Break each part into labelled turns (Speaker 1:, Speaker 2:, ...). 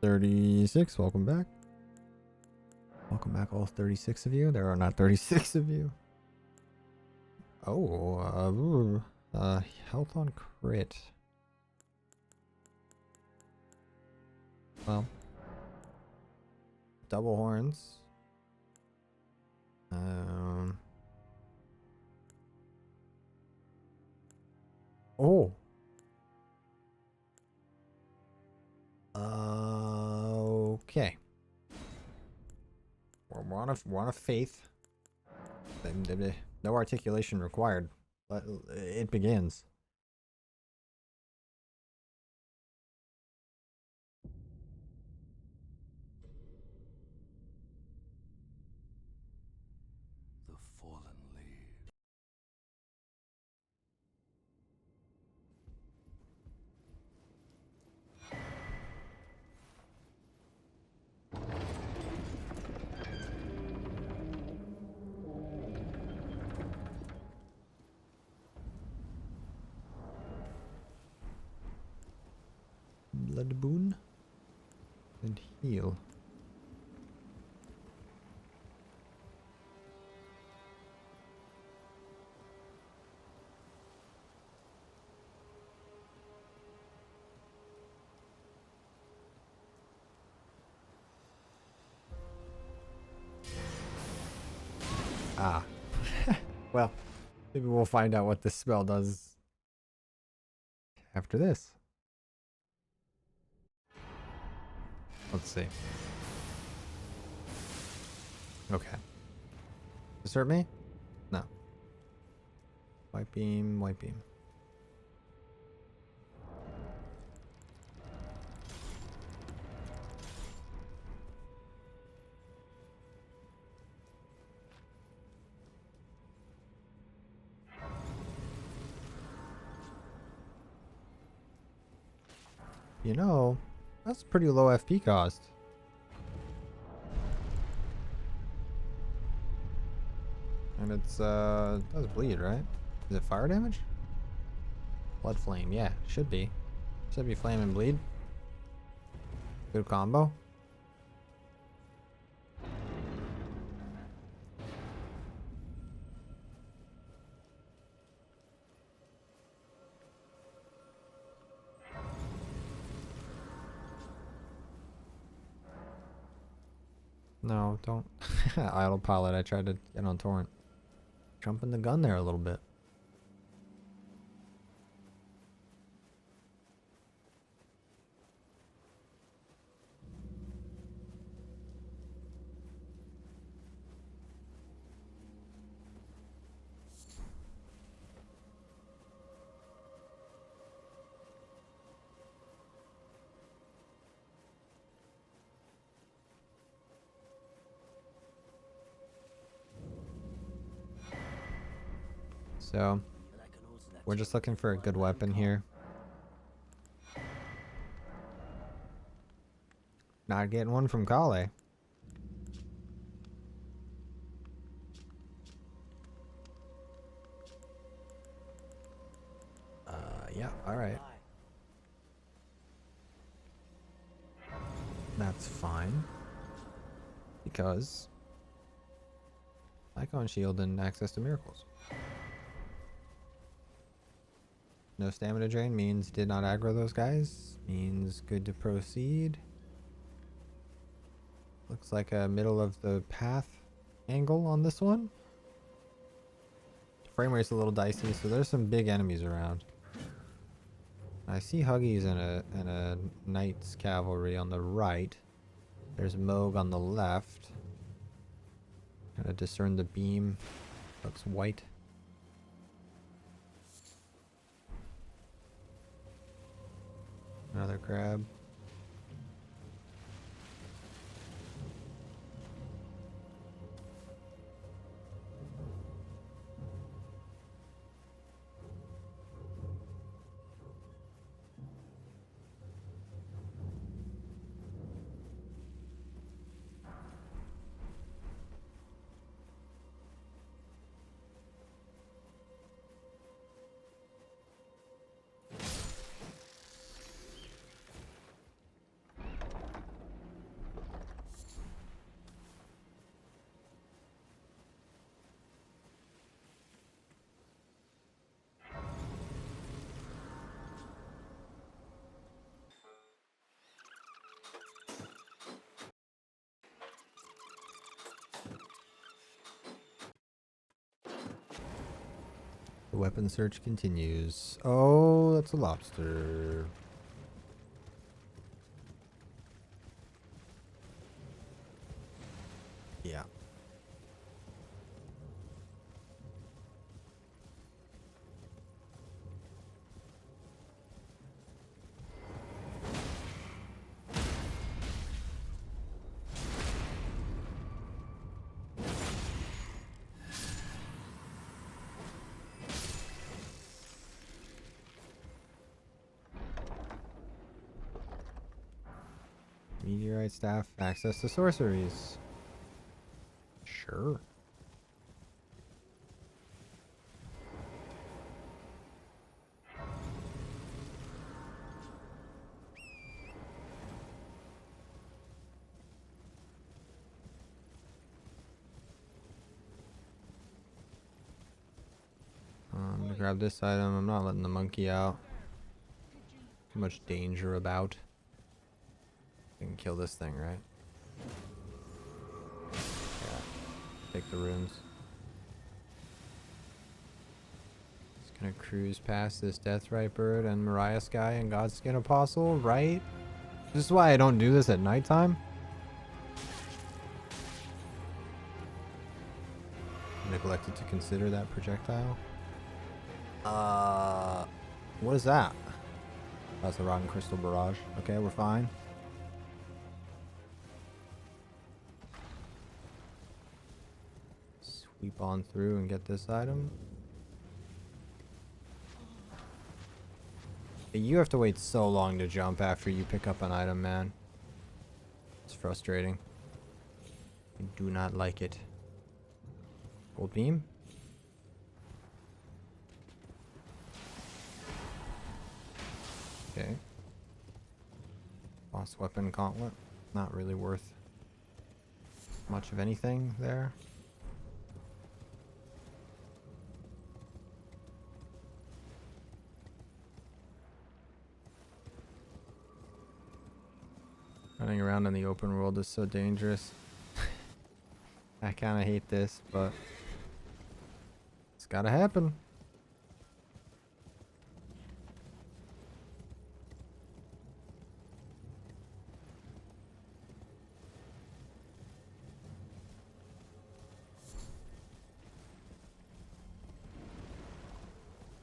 Speaker 1: 36, welcome back. Welcome back, all 36 of you. There are not 36 of you. Oh, health on crit. Well, double horns. Oh. Okay. We're on a faith. No articulation required. But it begins.
Speaker 2: The fallen lead.
Speaker 1: Blood boon and heal. Ah. Well, maybe we'll find out what this spell does after this. Let's see. Okay. Does this hurt me? No. White beam, white beam. You know, that's pretty low FP cost. And it's, does bleed, right? Is it fire damage? Blood flame, yeah, should be. Should be flame and bleed. Good combo. No, don't. Idle pilot, I tried to get on torrent. Jumping the gun there a little bit. So, we're just looking for a good weapon here. Not getting one from Kale. Yeah, alright. That's fine. Because Icon Shield and access to miracles. No stamina drain means did not aggro those guys. Means good to proceed. Looks like a middle of the path angle on this one. Frame rate's a little dicey, so there's some big enemies around. I see Huggies and a Knight's Cavalry on the right. There's Moog on the left. Gotta discern the beam. Looks white. Another crab. The weapon search continues. Oh, that's a lobster. Yeah. Meteorite staff, access to sorceries. Sure. I'm gonna grab this item. I'm not letting the monkey out. Too much danger about. I can kill this thing, right? Yeah. Take the runes. Just gonna cruise past this Deathrite bird and Mariah Sky and Godskin Apostle, right? This is why I don't do this at nighttime. Neglected to consider that projectile. What is that? That's a rotten crystal barrage. Okay, we're fine. Sweep on through and get this item. You have to wait so long to jump after you pick up an item, man. It's frustrating. I do not like it. Gold beam? Okay. Boss weapon gauntlet. Not really worth much of anything there. Running around in the open world is so dangerous. I kind of hate this, but it's gotta happen.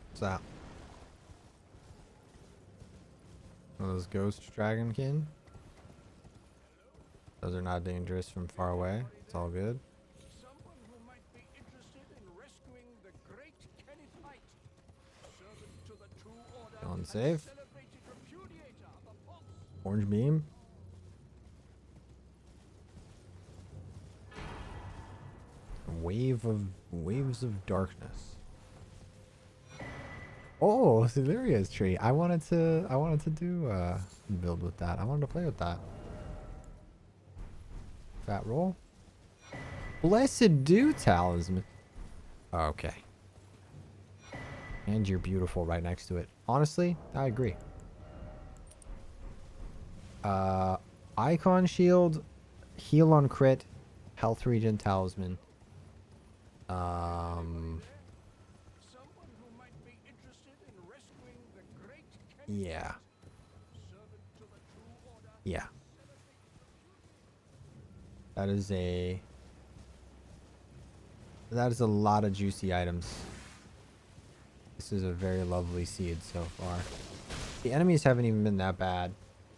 Speaker 1: What's that? One of those ghost dragonkin? Those are not dangerous from far away. It's all good.
Speaker 3: Someone who might be interested in rescuing the great Kenneth Light, servant to the True Order,
Speaker 1: Feeling
Speaker 3: and
Speaker 1: safe.
Speaker 3: celebrated repudiator of the false.
Speaker 1: Orange beam. Waves of darkness. Oh, Siluria's tree. I wanted to do build with that. I wanted to play with that. Fat roll. Blessed Dew talisman. Okay. And you're beautiful right next to it. Honestly, I agree. Icon shield, heal on crit, health regen talisman.
Speaker 3: Someone who might be interested in rescuing the great Kenneth
Speaker 1: Yeah.
Speaker 3: Light, servant to the True Order.
Speaker 1: Yeah. That is a lot of juicy items. This is a very lovely seed so far. The enemies haven't even been that bad.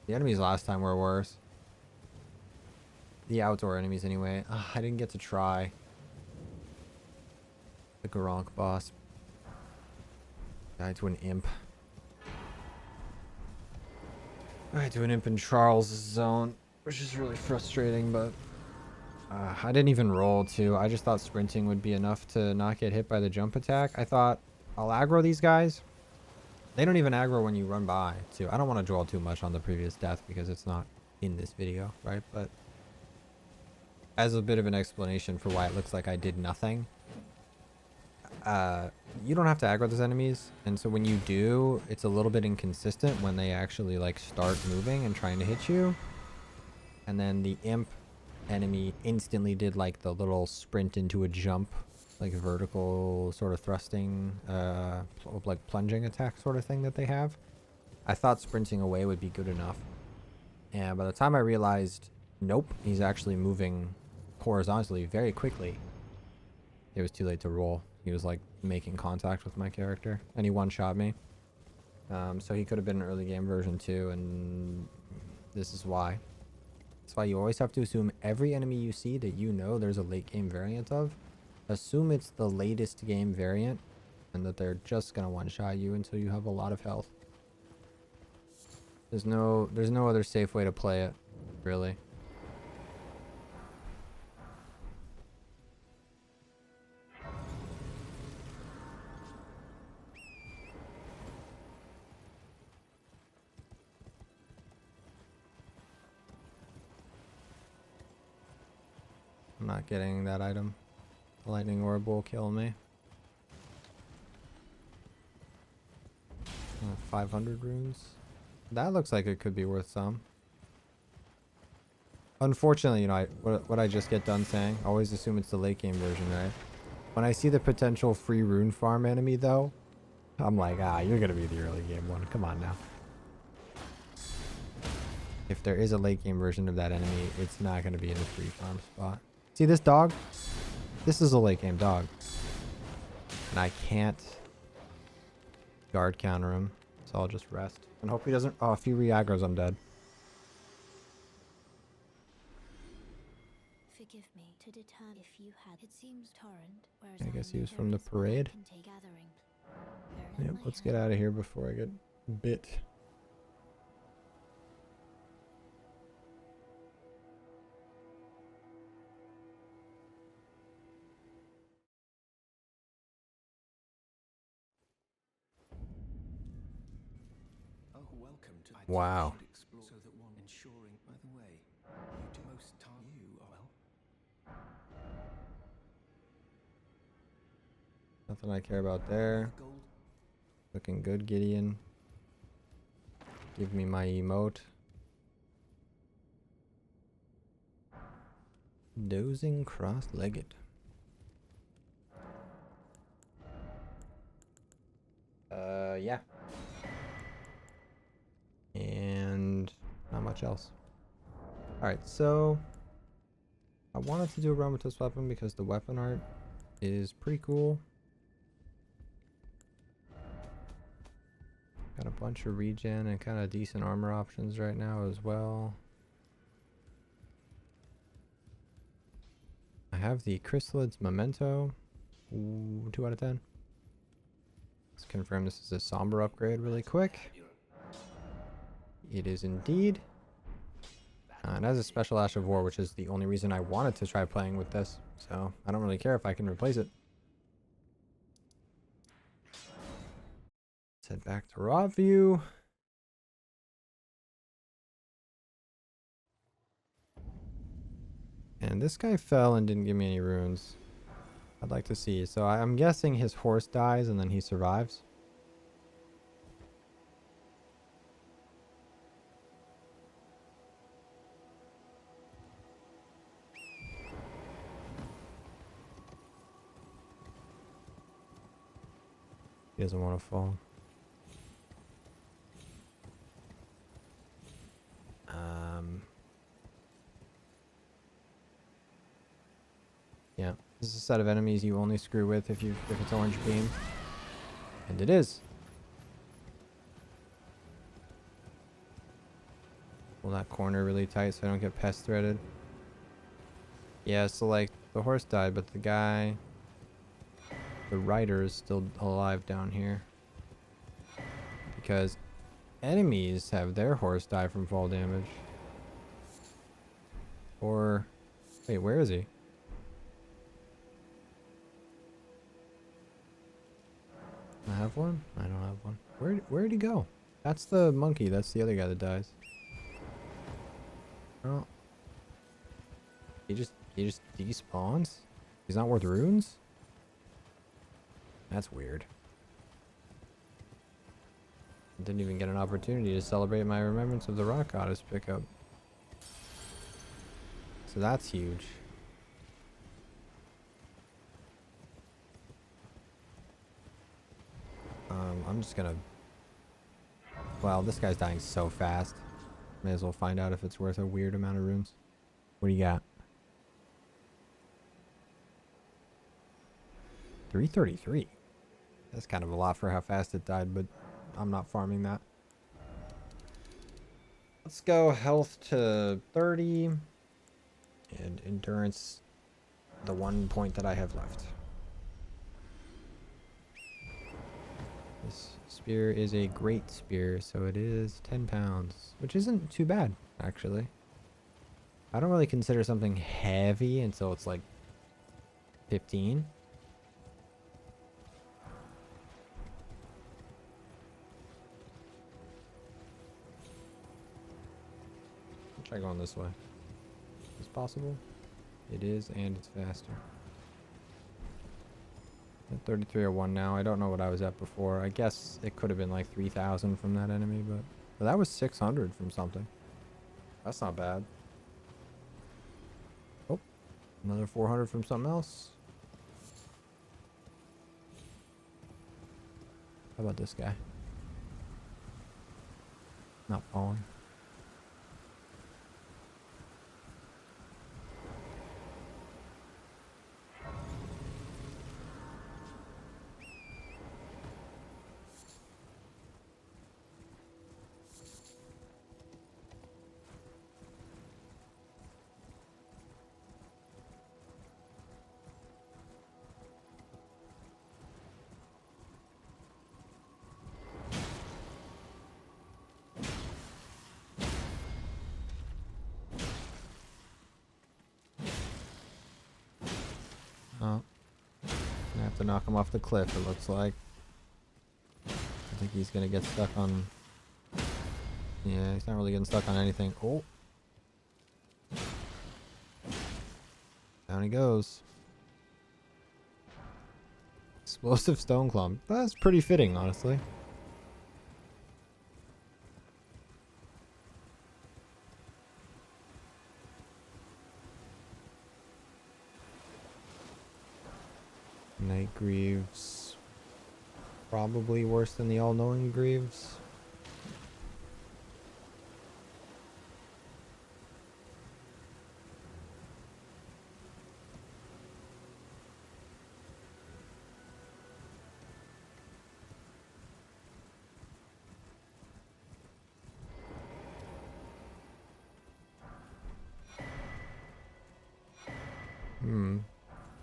Speaker 1: The enemies last time were worse. The outdoor enemies anyway. Ugh, I didn't get to try the Garank boss. Died to an imp. Died to an imp in Charles' zone, which is really frustrating, but I didn't even roll too. I just thought sprinting would be enough to not get hit by the jump attack. I thought I'll aggro these guys. They don't even aggro when you run by too. I don't want to dwell too much on the previous death because it's not in this video, right? But as a bit of an explanation for why it looks like I did nothing. You don't have to aggro those enemies, and so when you do, it's a little bit inconsistent when they actually like start moving and trying to hit you. And then the imp enemy instantly did like the little sprint into a jump like vertical sort of thrusting, like plunging attack sort of thing that they have. I thought sprinting away would be good enough. And by the time I realized, nope, he's actually moving horizontally very quickly, it was too late to roll. He was like making contact with my character, and he one-shot me. So he could have been an early game version too, and this is why. That's why you always have to assume every enemy you see that you know there's a late game variant of, assume it's the latest game variant, and that they're just gonna one-shot you until you have a lot of health. There's no other safe way to play it, really. I'm not getting that item. The lightning orb will kill me. 500 runes. That looks like it could be worth some. Unfortunately, you know, what I just get done saying, I always assume it's the late game version, right? When I see the potential free rune farm enemy, though, I'm like, you're gonna be the early game one. Come on now. If there is a late game version of that enemy, it's not gonna be in the free farm spot. See this dog? This is a late game dog. And I can't guard counter him, so I'll just rest. And hope he doesn't... Oh, if he re-aggro's, I'm dead.
Speaker 4: Forgive me to determine if you had. It seems torrent, whereas
Speaker 1: I guess he was from the parade. Yep, let's get out of here before I get bit.
Speaker 3: Oh, welcome to.
Speaker 1: Wow.
Speaker 3: Explore so that one ensuring. By the way, you do most time. You are well.
Speaker 1: Nothing I care about there.
Speaker 3: Gold.
Speaker 1: Looking good, Gideon. Give me my emote. Dozing cross-legged. Yeah. And not much else. Alright, so I wanted to do a run with this weapon because the weapon art is pretty cool. Got a bunch of regen and kind of decent armor options right now as well. I have the Chrysalids Memento. Ooh, 2 out of 10. Let's confirm this is a somber upgrade really quick. It is indeed. And it has a special Ash of War, which is the only reason I wanted to try playing with this. So I don't really care if I can replace it. Let's head back to raw view. And this guy fell and didn't give me any runes. I'd like to see. So I'm guessing his horse dies and then he survives. He doesn't want to fall. Yeah, this is a set of enemies you only screw with if it's orange beam. And it is. Pull that corner really tight so I don't get pest threaded. Yeah, so like the horse died, but the guy, the rider, is still alive down here. Because enemies have their horse die from fall damage. Or, wait, where is he? I have one? I don't have one. Where'd he go? That's the monkey. That's the other guy that dies. Oh. He just despawns? He's not worth runes? That's weird. Didn't even get an opportunity to celebrate my remembrance of the rock goddess pickup. So that's huge. I'm just gonna... Well, this guy's dying so fast. May as well find out if it's worth a weird amount of runes. What do you got? 333. That's kind of a lot for how fast it died, but I'm not farming that. Let's go health to 30 and endurance, the 1 point that I have left. This spear is a great spear, so it is 10 pounds, which isn't too bad, actually. I don't really consider something heavy until it's like 15. Try going this way. Is this possible? It is, and it's faster. At 3301 now. I don't know what I was at before. I guess it could have been like 3,000 from that enemy, but that was 600 from something. That's not bad. Oh, another 400 from something else. How about this guy? Not falling. Oh. I have to knock him off the cliff, it looks like. I think he's gonna get stuck on... Yeah, he's not really getting stuck on anything. Oh. Down he goes. Explosive stone clump. That's pretty fitting, honestly. Night Greaves. Probably worse than the all-knowing Greaves.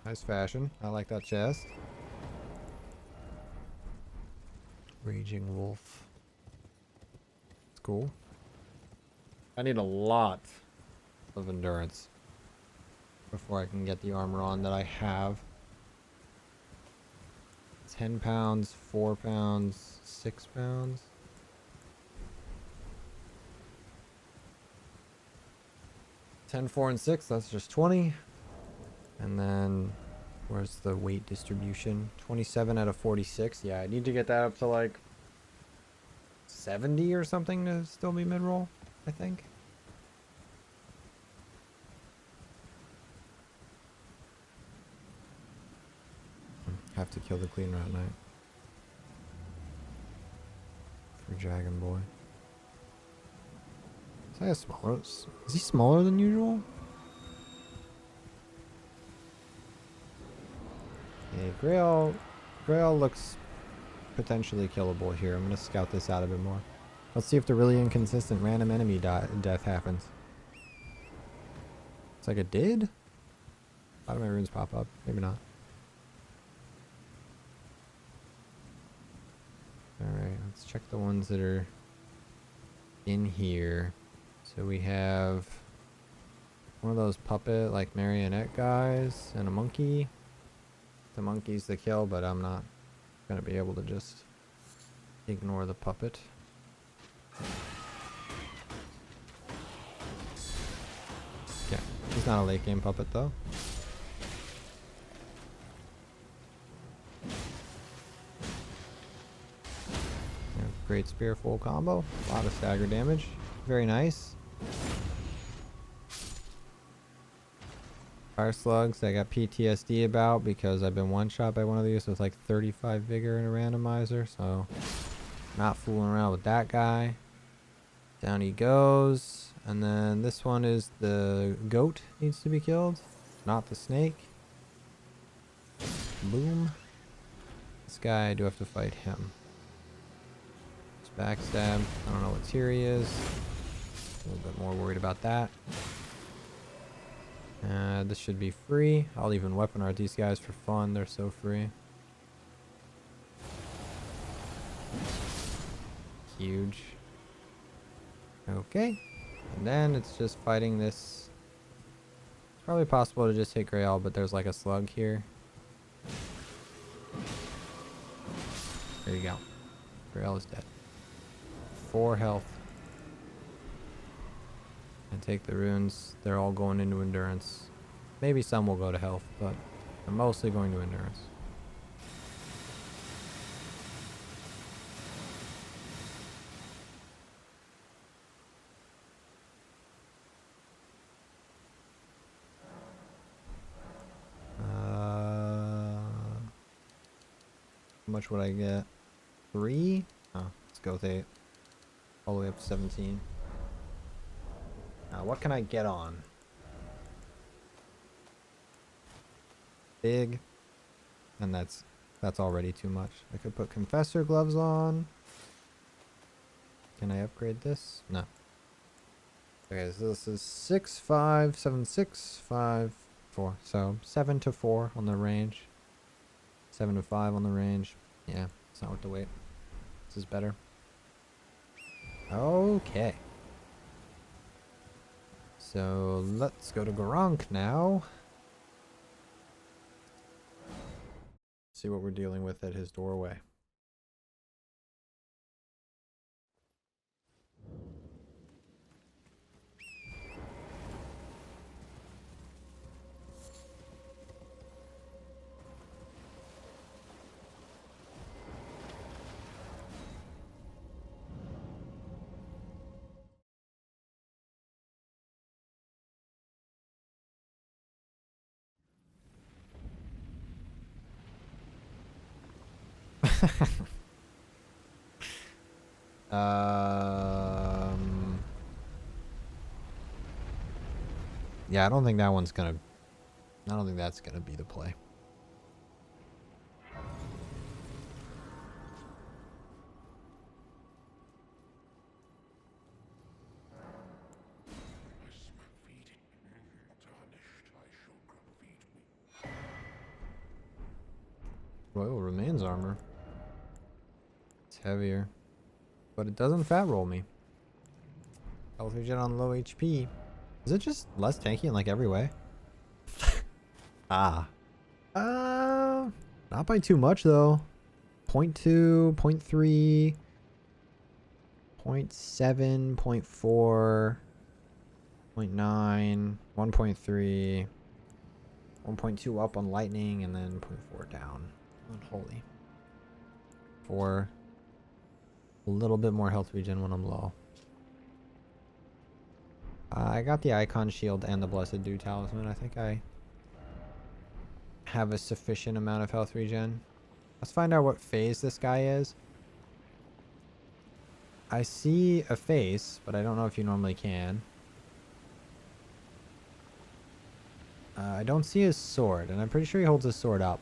Speaker 1: Nice fashion. I like that chest. Raging Wolf. It's cool. I need a lot of endurance before I can get the armor on that I have. 10 pounds, 4 pounds, 6 pounds. 10, 4, and 6, that's just 20. And then, where's the weight distribution? 27 out of 46. Yeah, I need to get that up to like 70 or something to still be mid-roll, I think. Have to kill the Clean Rat Knight. For Dragon Boy. Is he smaller than usual? Okay, Grail looks potentially killable here. I'm gonna scout this out a bit more. Let's see if the really inconsistent random enemy death happens. It's like it did? Why do my runes pop up? Maybe not. Alright, let's check the ones that are in here. So we have one of those puppet, like marionette guys, and a monkey. The monkey's the kill, but I'm not gonna be able to just ignore the puppet. Okay, he's not a late game puppet though. Yeah, great spear full combo, a lot of stagger damage, very nice. Fire slugs I got PTSD about because I've been one shot by one of these with like 35 vigor in a randomizer, so not fooling around with that guy. Down he goes. And then this one is the goat needs to be killed, not the snake. Boom. This guy, I do have to fight him. It's backstab. I don't know what tier he is. A little bit more worried about that. This should be free. I'll even weapon art these guys for fun. They're so free. Huge. Okay. And then it's just fighting this. It's probably possible to just hit Grail, but there's like a slug here. There you go. Grail is dead. 4 health. And take the runes. They're all going into endurance. Maybe some will go to health, but they're mostly going to endurance. How much would I get? 3? Oh, let's go with 8. All the way up to 17. What can I get on? Big. And that's already too much. I could put Confessor gloves on. Can I upgrade this? No. Okay, so this is 6, 5, 7, 6, 5, 4. So 7 to 4 on the range. 7 to 5 on the range. Yeah, it's not worth the wait. This is better. Okay. So let's go to Garank now. See what we're dealing with at his doorway. Yeah, I don't think that's gonna be the play. Royal Remains armor. It's heavier. But it doesn't fat roll me. Health regen on low HP. Is it just less tanky in like every way? Ah. Not by too much though. 0.2, 0.3, 0.7, 0.4, 0.9, 1.3, 1.2 up on lightning, and then 0.4 down on holy. For a little bit more health regen when I'm low. I got the icon shield and the blessed dew talisman. I think I have a sufficient amount of health regen. Let's find out what phase this guy is. I see a face, but I don't know if you normally can. I don't see his sword, and I'm pretty sure he holds his sword up.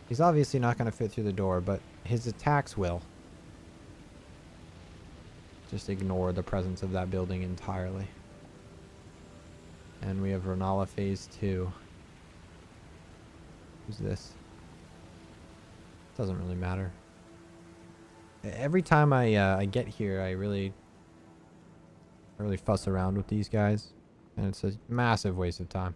Speaker 1: He's obviously not going to fit through the door, but his attacks will. Just ignore the presence of that building entirely. And we have Renala phase 2. Who's this? Doesn't really matter. Every time I get here, I really fuss around with these guys, and it's a massive waste of time.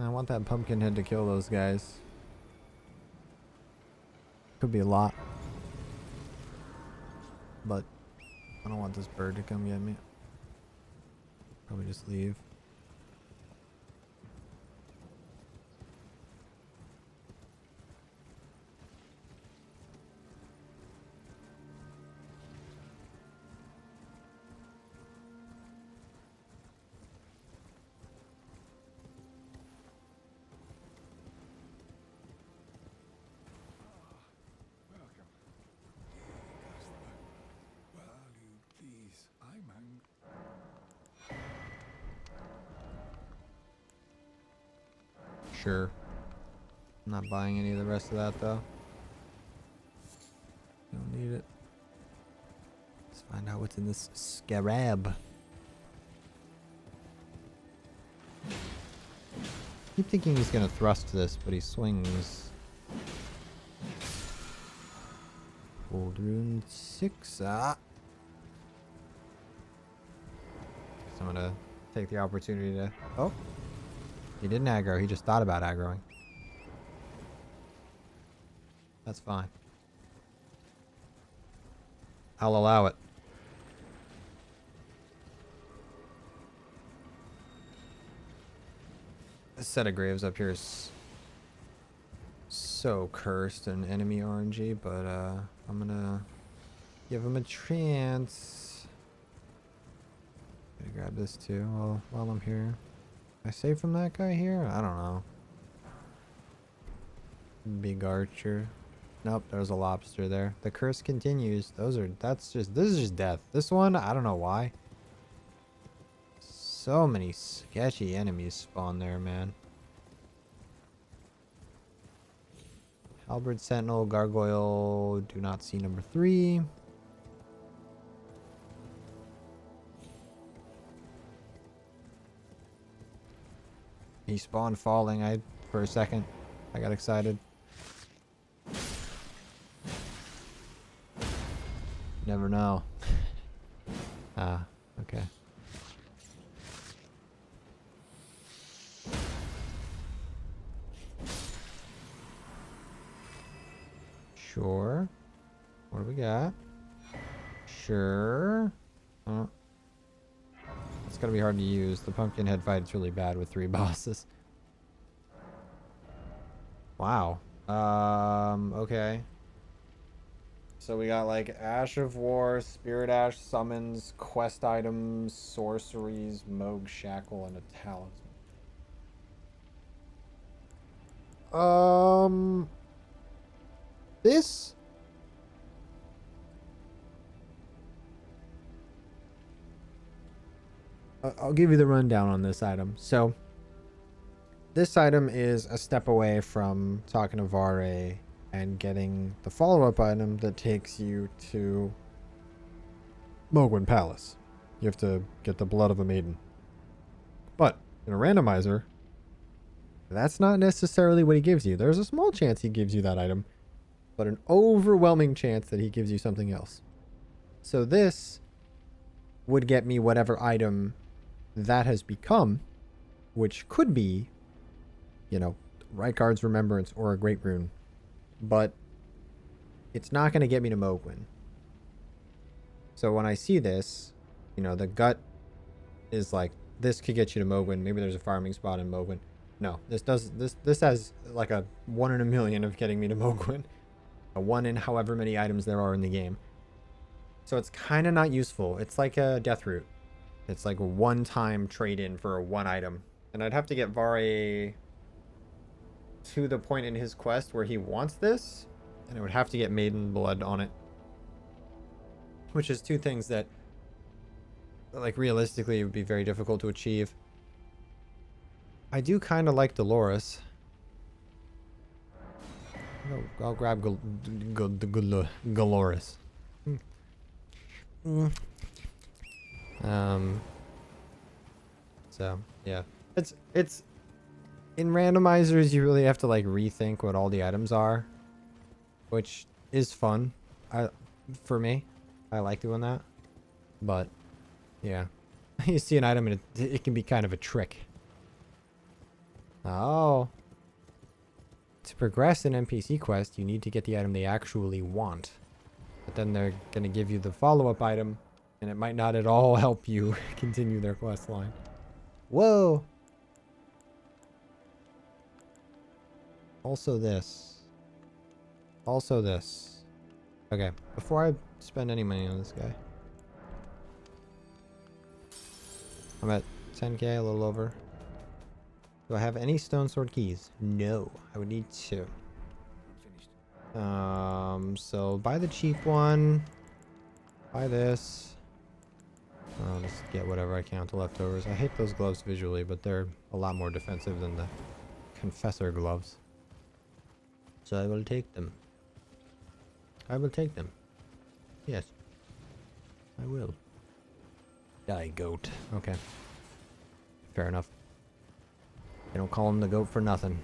Speaker 1: I want that pumpkin head to kill those guys. Could be a lot. But I don't want this bird to come get me. Probably just leave.
Speaker 3: Welcome. Well, you please, I'm
Speaker 1: Sure. I'm not buying any of the rest of that though. Don't need it. Let's find out what's in this scarab. Keep thinking he's gonna thrust this, but he swings. Old rune 6. Ah. So I'm gonna take the opportunity to. Oh, he didn't aggro. He just thought about aggroing. That's fine. I'll allow it. This set of graves up here is so cursed and enemy RNG, but I'm gonna give him a chance. Gonna grab this too while I'm here. Can I save from that guy here? I don't know. Big archer. Nope, there's a lobster there. The curse continues. This is just death. This one, I don't know why. So many sketchy enemies spawn there, man. Halberd, Sentinel, Gargoyle. Do not see number 3. He spawned falling. For a second, I got excited. Never know. Ah, okay. Sure. What do we got? Sure. Oh. It's gonna be hard to use. The pumpkin head fight is really bad with 3 bosses. Wow. Okay. So we got like Ash of War, Spirit Ash summons, quest items, sorceries, Moog Shackle, and a talisman. This? I'll give you the rundown on this item. So, this item is a step away from talking to Vare and getting the follow-up item that takes you to Mogwin Palace. You have to get the blood of a maiden. But in a randomizer, that's not necessarily what he gives you. There's a small chance he gives you that item, but an overwhelming chance that he gives you something else. So this would get me whatever item that has become, which could be, you know, Rykard's Remembrance or a Great Rune. But it's not going to get me to Mogwin. So when I see this, you know, the gut is like, this could get you to Mogwin. Maybe there's a farming spot in Mogwin. No, this has like a 1 in a million of getting me to Mogwin. A 1 in however many items there are in the game. So it's kind of not useful. It's like a death route. It's like a one-time trade-in for a 1 item. And I'd have to get Vare to the point in his quest where he wants this, and it would have to get Maiden Blood on it. Which is 2 things that, like, realistically would be very difficult to achieve. I do kind of like Dolores. I'll grab Galoris. So yeah, it's in randomizers you really have to like rethink what all the items are, which is fun. For me, I like doing that. But yeah, you see an item and it can be kind of a trick. Oh. To progress an NPC quest, you need to get the item they actually want. But then they're going to give you the follow-up item, and it might not at all help you continue their quest line. Whoa! Also this. Also this. Okay, before I spend any money on this guy. I'm at 10k, a little over. Do I have any stone sword keys? No, I would need 2. So buy the cheap one. Buy this. I'll just get whatever I can with the leftovers. I hate those gloves visually, but they're a lot more defensive than the Confessor gloves. So I will take them. I will take them. Yes. I will. Die, goat. Okay. Fair enough. They don't call him the goat for nothing.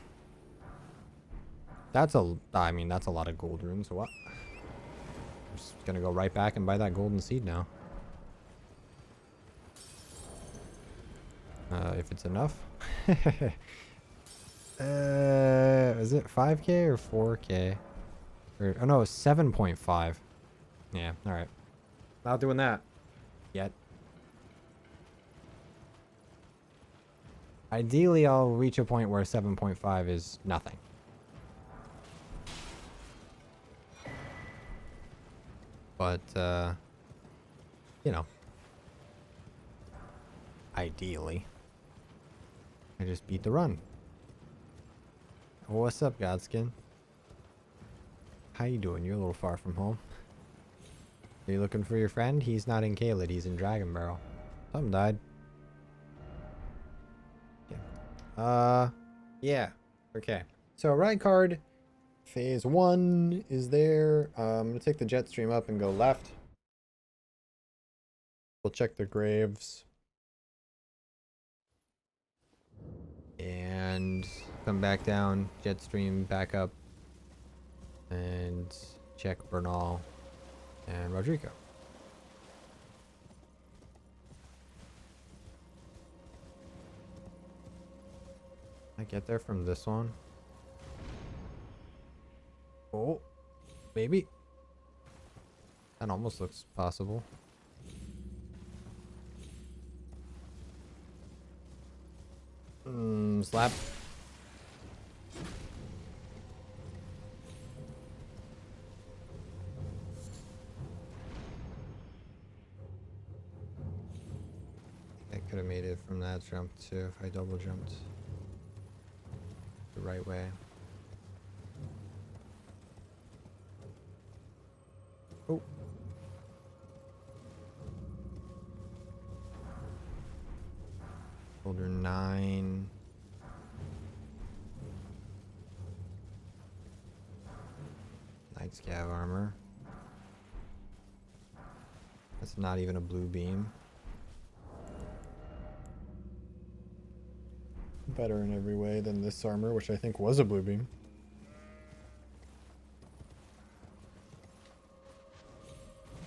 Speaker 1: That's I mean, that's a lot of gold runes. What? I'm just gonna go right back and buy that golden seed now. If it's enough. Is it 5k or 4k? Or, oh no, 7.5. Yeah, alright. Not doing that. Yet. Ideally, I'll reach a point where 7.5 is nothing. But, you know. Ideally. I just beat the run. What's up, Godskin? How you doing? You're a little far from home. Are you looking for your friend? He's not in Caelid, he's in Dragon Barrel. Something died. Yeah. Yeah. Okay. So right card, phase 1 is there. I'm gonna take the jet stream up and go left. We'll check the graves. And come back down, jet stream back up, and check Bernal and Rodrigo. I get there from this one. Oh, maybe. That almost looks possible. Slap. I could have made it from that jump too if I double jumped the right way. Oh. Shoulder 9. Night scav armor. That's not even a blue beam. Better in every way than this armor, which I think was a blue beam.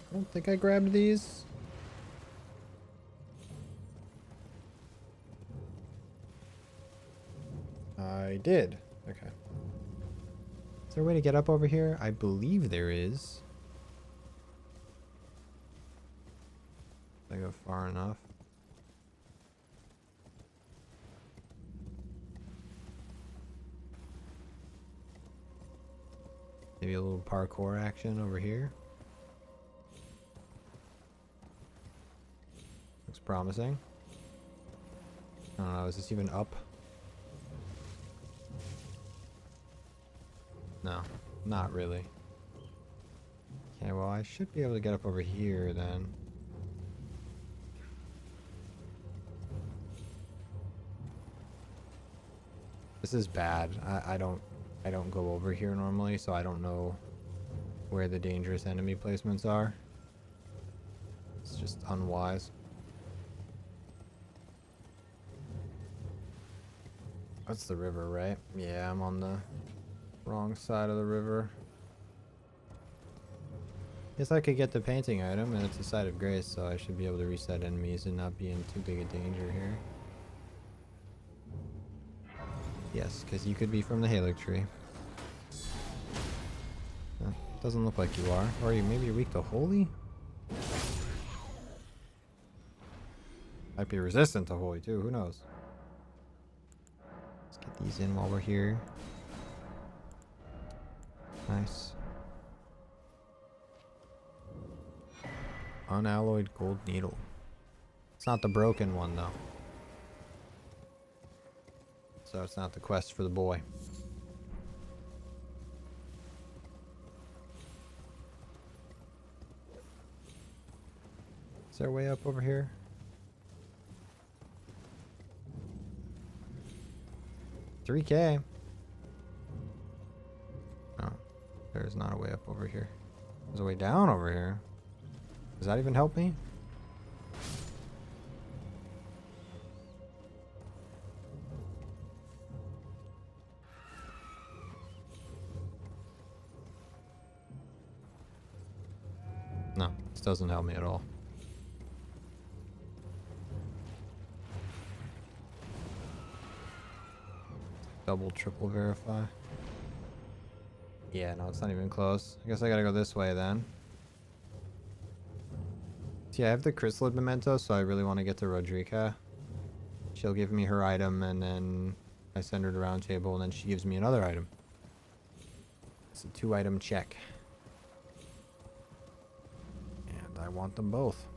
Speaker 1: I don't think I grabbed these. I did. Okay. Is there a way to get up over here? I believe there is. If I go far enough. Maybe a little parkour action over here. Looks promising. I don't know, is this even up? No, not really. Okay, well I should be able to get up over here then. This is bad. I don't go over here normally, so I don't know where the dangerous enemy placements are. It's just unwise. That's the river, right? Yeah, I'm on the wrong side of the river. Guess I could get the painting item, and it's a site of grace, so I should be able to reset enemies and not be in too big a danger here. Yes, because you could be from the Halo tree. Doesn't look like you are. Or you maybe you're weak to holy? Might be resistant to holy too, who knows? Let's get these in while we're here. Nice. Unalloyed gold needle. It's not the broken one though. So it's not the quest for the boy. Is there a way up over here? $3K. No, there's not a way up over here. There's a way down over here. Does that even help me? No, this doesn't help me at all. Double, triple verify. Yeah, no, it's not even close. I guess I gotta go this way then. See, I have the chrysalid memento, so I really want to get to Rodrika. She'll give me her item, and then I send her to round table, and then she gives me another item. It's a 2-item check. And I want them both.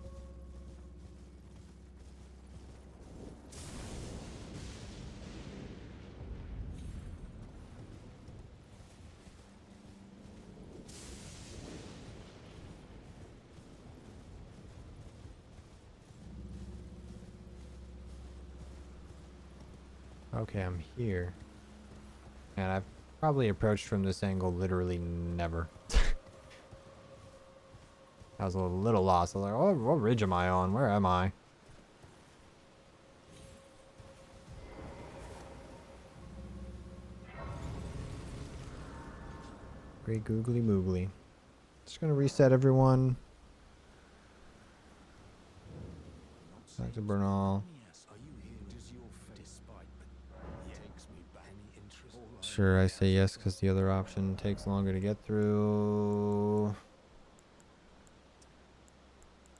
Speaker 1: Okay, I'm here. And I've probably approached from this angle literally never. I was a little lost. I was like, oh, what ridge am I on? Where am I? Great googly moogly. Just gonna reset everyone. Back to Bernal. Sure, I say yes because the other option takes longer to get through.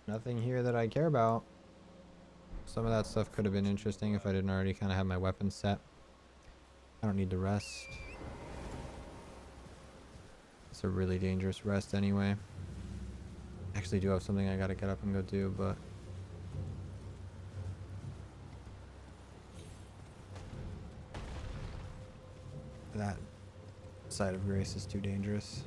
Speaker 1: Nothing here that I care about. Some of that stuff could have been interesting if I didn't already kind of have my weapons set. I don't need to rest. It's a really dangerous rest anyway. I actually do have something I gotta get up and go do, but... that side of grace is too dangerous.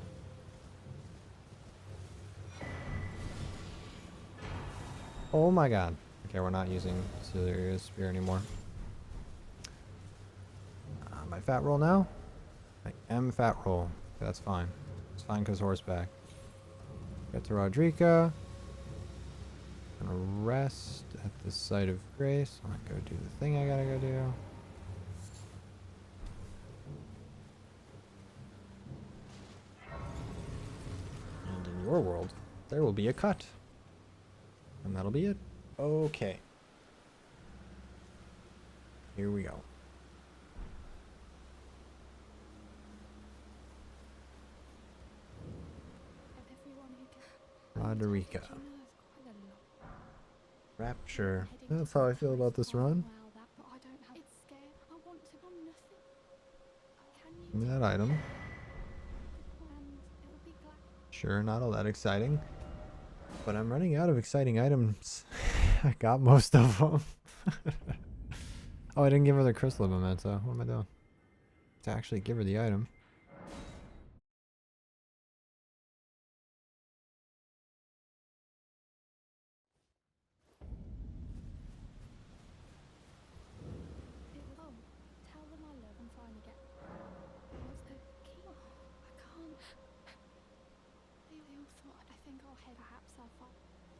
Speaker 1: Oh my god. Okay, we're not using Celia's Spear anymore. My fat roll now? I am fat roll. Okay, that's fine. It's fine because horseback. Get to Rodrika. Gonna rest at the site of grace. I'm gonna go do the thing I gotta go do. And in your world, there will be a cut. And that'll be it. Okay. Here we go. Rodrika. Rapture. That's how I feel about this run. Give me that item. Sure, not all that exciting. But I'm running out of exciting items. I got most of them. Oh, I didn't give her the crystal memento. What am I doing? To actually give her the item.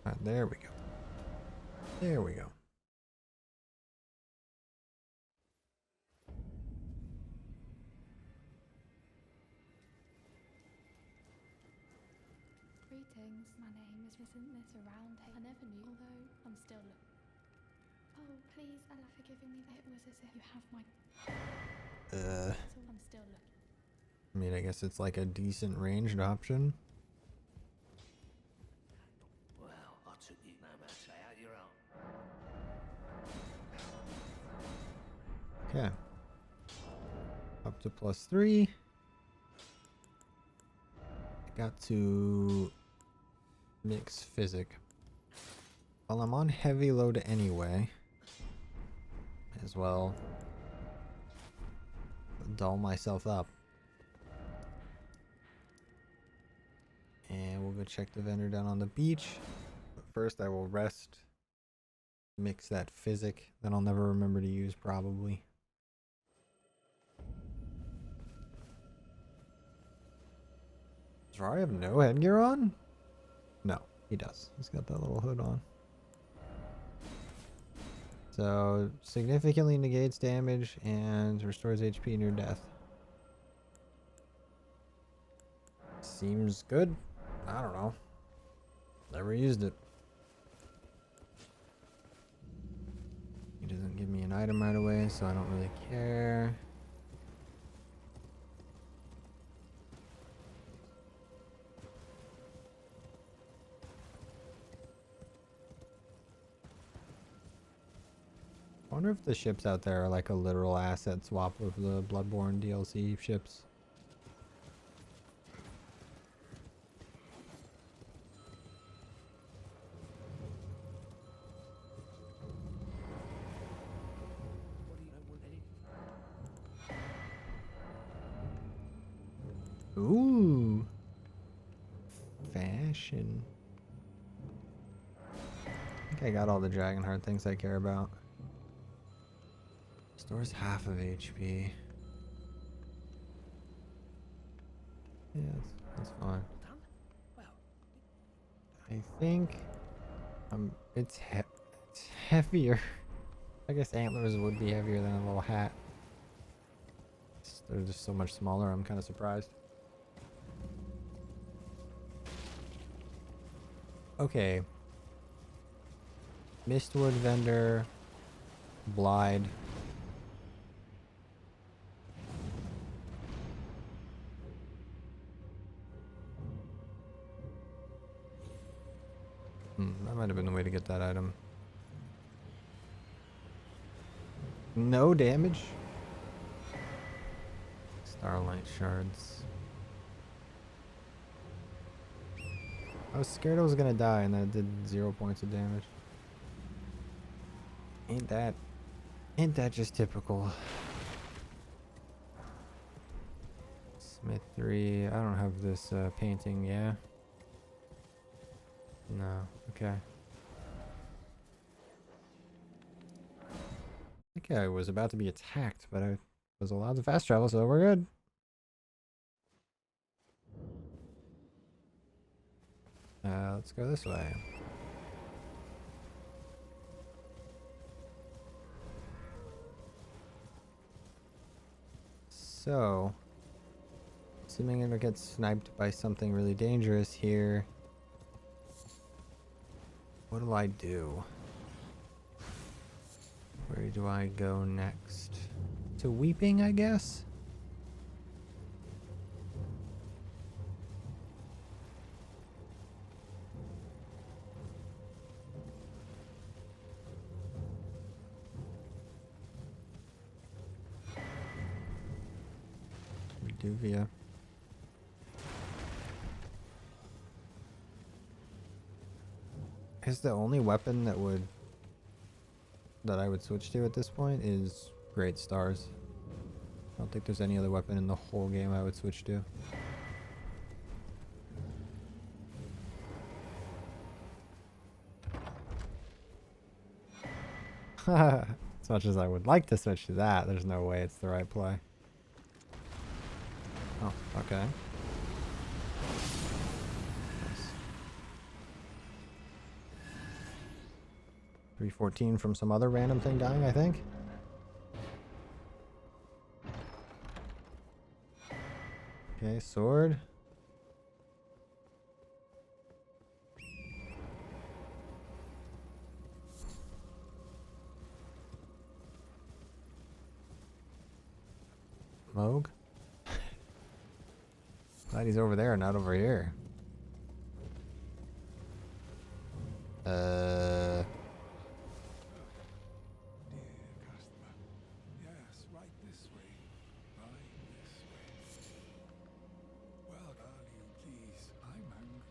Speaker 1: Alright, there we go. There we go.
Speaker 5: Greetings, my name is Isn't This Around Here? I never knew, although I'm still Oh, please allow for giving me that. It was as if you have my
Speaker 1: Uh,
Speaker 5: So I'm still looking.
Speaker 1: I mean, I guess it's like a decent ranged option.
Speaker 2: Well, I took it no matter how you're on.
Speaker 1: Okay. Up to +3. I got to mix physic. Well, I'm on heavy load anyway. As well. Dull myself up. And we'll go check the vendor down on the beach. But first I will rest. Mix that physic that I'll never remember to use probably. Does Rory have no headgear on? No, he does. He's got that little hood on. So, significantly negates damage and restores HP near death. Seems good. I don't know. Never used it. He doesn't give me an item right away, so I don't really care. I wonder if the ships out there are like a literal asset swap of the Bloodborne DLC ships. Ooh. Fashion. I think I got all the Dragonheart things I care about. Restores half of HP. Yeah, that's fine. I think it's heavier. I guess antlers would be heavier than a little hat. They're just so much smaller, I'm kind of surprised. Okay. Mistwood vendor. Blide. That might have been the way to get that item. No damage. Starlight shards. I was scared I was gonna die and then it did 0 points of damage. Ain't that just typical? Smith 3. I don't have this painting, yeah? No, okay. I think I was about to be attacked, but I was allowed to fast travel, so we're good. Let's go this way. So, assuming I don't get sniped by something really dangerous here, what do I do? Where do I go next? To Weeping, I guess? Duvia. I guess the only weapon that I would switch to at this point is Great Stars. I don't think there's any other weapon in the whole game I would switch to. As much as I would like to switch to that, there's no way it's the right play. Oh, okay. Nice. 314 from some other random thing dying, I think. Okay, sword. Moog? Glad he's over there, not over here.
Speaker 3: Dear customer. Yes, right this way. Right this way. Well, are you please? I'm hungry.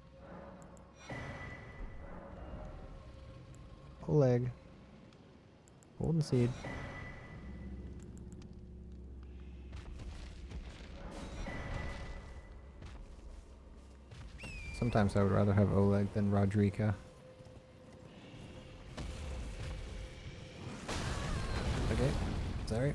Speaker 1: Oleg. Golden seed. Sometimes I would rather have Oleg than Rodrika. Okay, sorry.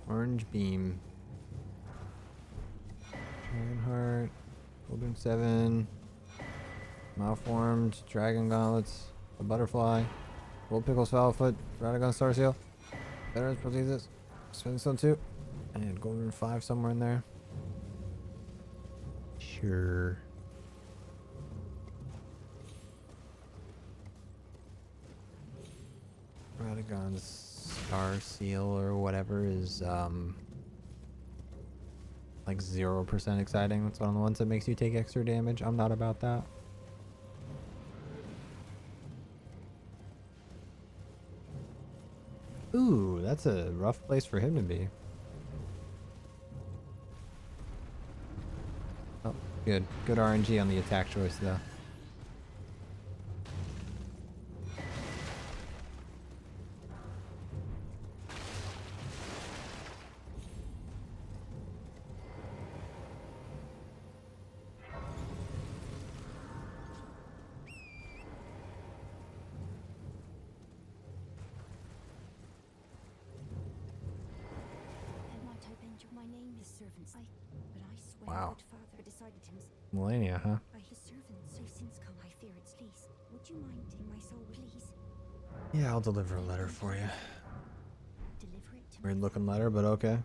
Speaker 1: Orange beam. Dragon heart. Golden 7. Malformed. Dragon gauntlets. A butterfly. Gold pickles, foul foot. Radagon star seal. Veterans prosthesis. Spinning stone 2. And golden 5 somewhere in there. Sure. Radagon's star seal or whatever is like 0% exciting. That's one of the ones that makes you take extra damage. I'm not about that. Ooh, that's a rough place for him to be. Oh, good. Good RNG on the attack choice though.
Speaker 4: My name is servants. But I swear
Speaker 1: Wow.
Speaker 4: good father decided himself.
Speaker 1: Millennia, huh?
Speaker 4: By his servants have since come. I fear its lease. Would you mind taking my soul, please?
Speaker 1: Yeah, I'll deliver a letter for you.
Speaker 4: Deliver it to
Speaker 1: Weird
Speaker 4: me.
Speaker 1: looking letter, but okay.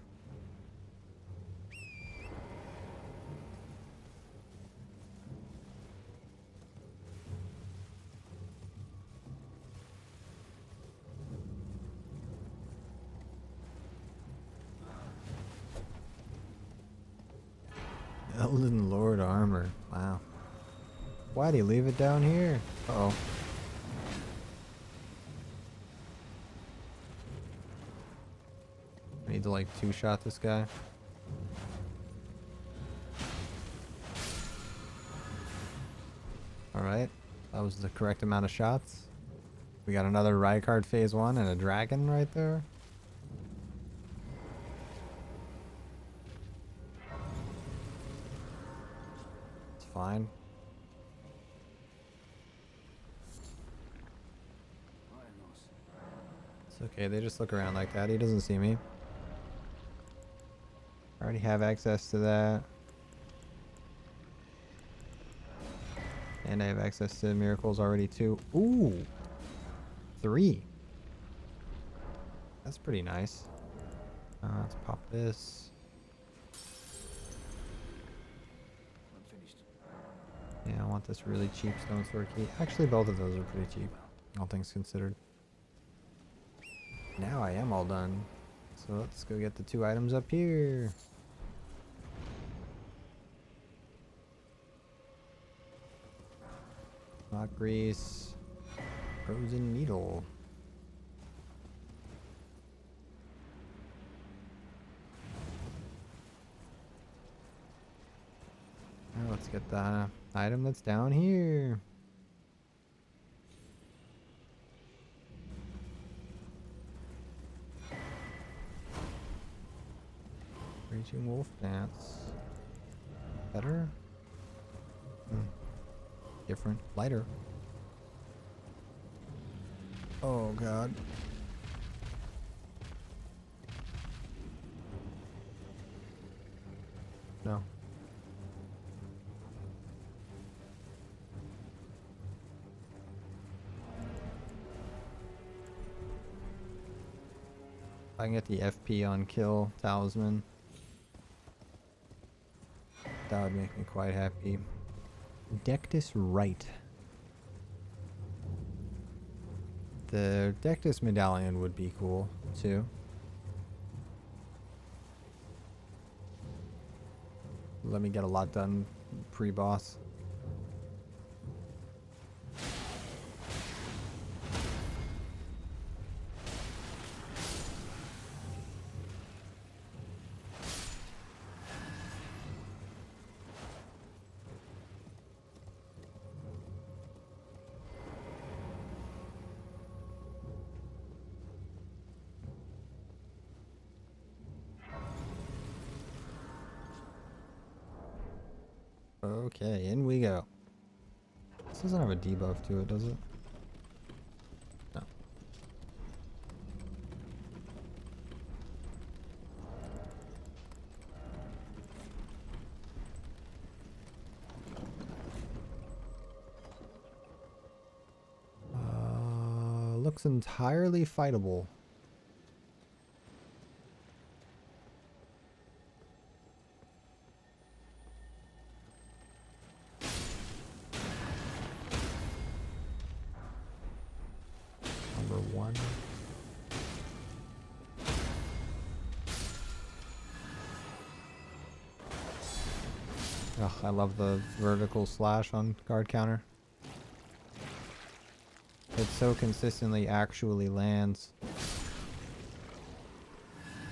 Speaker 1: Elden Lord armor. Wow. Why'd he leave it down here? Uh-oh. I need to like two-shot this guy. Alright. That was the correct amount of shots. We got another Rykard phase 1 and a dragon right there. It's fine. It's okay, they just look around like that. He doesn't see me. I already have access to that. And I have access to miracles already too. Ooh! 3. That's pretty nice. Let's pop this.
Speaker 2: I'm finished.
Speaker 1: Yeah, I want this really cheap stone sword key. Actually, both of those are pretty cheap, all things considered. Now I am all done. So let's go get the 2 items up here. Rock grease. Frozen needle. Now let's get the item that's down here. Raging wolf dance. Better? Different. Lighter. Oh god. No. If I can get the FP on kill talisman, that would make me quite happy. Dectus right. The Dectus medallion would be cool too. Let me get a lot done pre-boss. Okay, in we go. This doesn't have a debuff to it, does it? No. Looks entirely fightable. One. Ugh, I love the vertical slash on guard counter. It so consistently actually lands.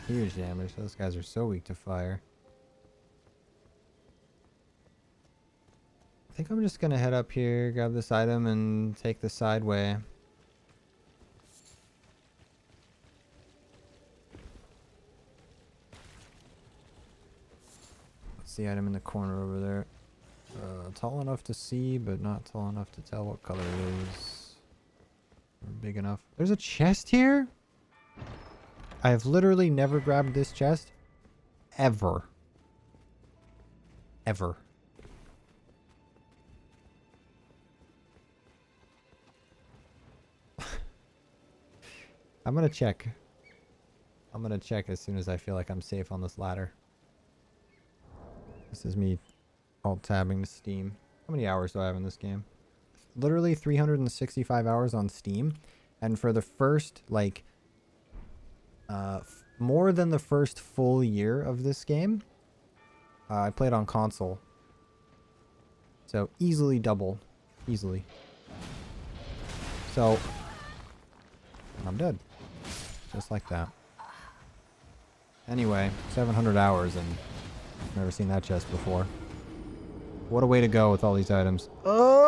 Speaker 1: Huge damage. Those guys are so weak to fire. I think I'm just gonna head up here, grab this item, and take the side way. The item in the corner over there. Tall enough to see, but not tall enough to tell what color it is. Or big enough. There's a chest here? I have literally never grabbed this chest. Ever. Ever. I'm gonna check. I'm gonna check as soon as I feel like I'm safe on this ladder. This is me alt-tabbing to Steam. How many hours do I have in this game? Literally 365 hours on Steam. And for the first, like, more than the first full year of this game, I played on console. So, easily double. Easily. So, I'm dead. Just like that. Anyway, 700 hours and... Never seen that chest before. What a way to go with all these items. Oh!